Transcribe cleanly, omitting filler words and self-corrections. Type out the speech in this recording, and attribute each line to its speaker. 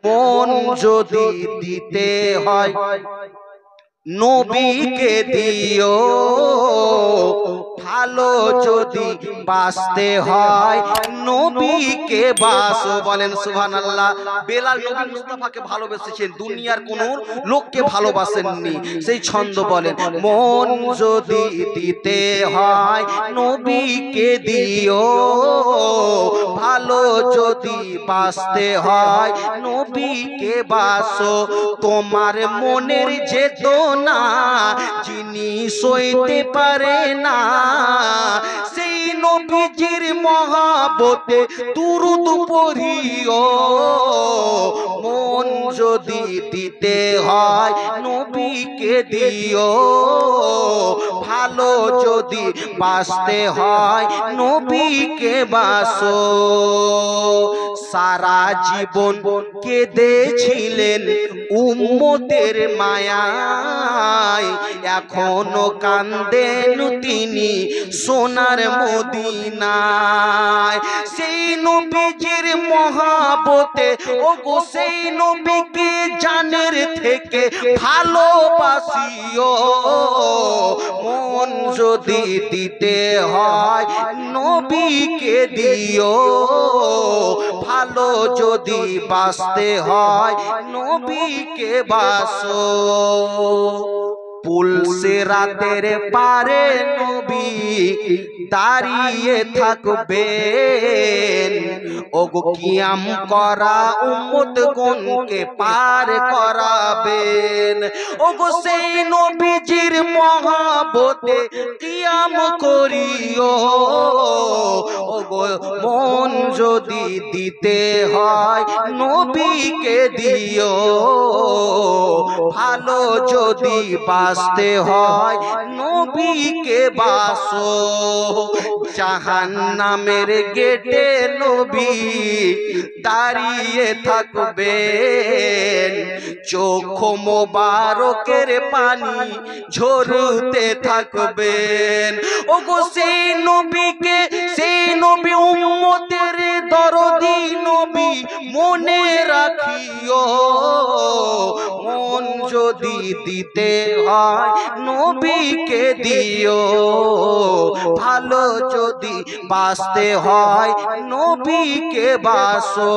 Speaker 1: মন যদি দিতে হয় নবীকে দিও, ভালো যদি বাঁচতে হয় নবীকে বাসো। বলেন সুবহানাল্লাহ। বেলাল নবী মুস্তাফাকে ভালোবেসেছেন, দুনিয়ার কোন লোককে ভালোবাসেননি। সেই ছন্দ বলেন, মন যদি দিতে হয় নবীকে দিও, ভালো যদি বাঁচতে হয় নবীকে বাসো। তোমার মনের চেতনা যিনি সইতে পারে না, সেই নবীজির মহাব্বতে দুরূদ পড়িও। মন যদি দিতে হয় নবীকে দিও, ভালো যদি বাঁচতে হয় নবীকে বাসো। সারা জীবন কেঁদেছিলেন উম্মতের মায়ায়, এখনো কান্দেন তিনি সোনার মদিনায়। সেই নবীজির মহাব্বতে, ওগো সেই নবীকে জানের থেকে ভালোবাসিও। মন যদি দিতে হয় নবীকে দিও, ভালো যদি বাঁচতে হয় নবীকে বাসো। পুলসে রাতের পারে নবী দাঁড়িয়ে থাকবেন, ওগো কিয়াম করা উম্মতগণকে পার করাবেন। ওগো সেই নবীজির মহাব্বতে কিয়াম করিও। ওগো মন যদি দিতে হয় নবীকে দিও, ভালো যদি বাঁচতে হয় নবীকে বাসো। জাহান্নামের গেটে নবী দাঁড়িয়ে থাকবেন, চোখ মোবারকের পানি ঝরতে থাকবেন। ওগো সেই নবীকে, সেই নবী উম্মতের দরদি নবী মনে রাখিও। মন যদি দিতে হয় নবীকে দিও, ভালো যদি বাঁচতে হয় নবীকে বাসো।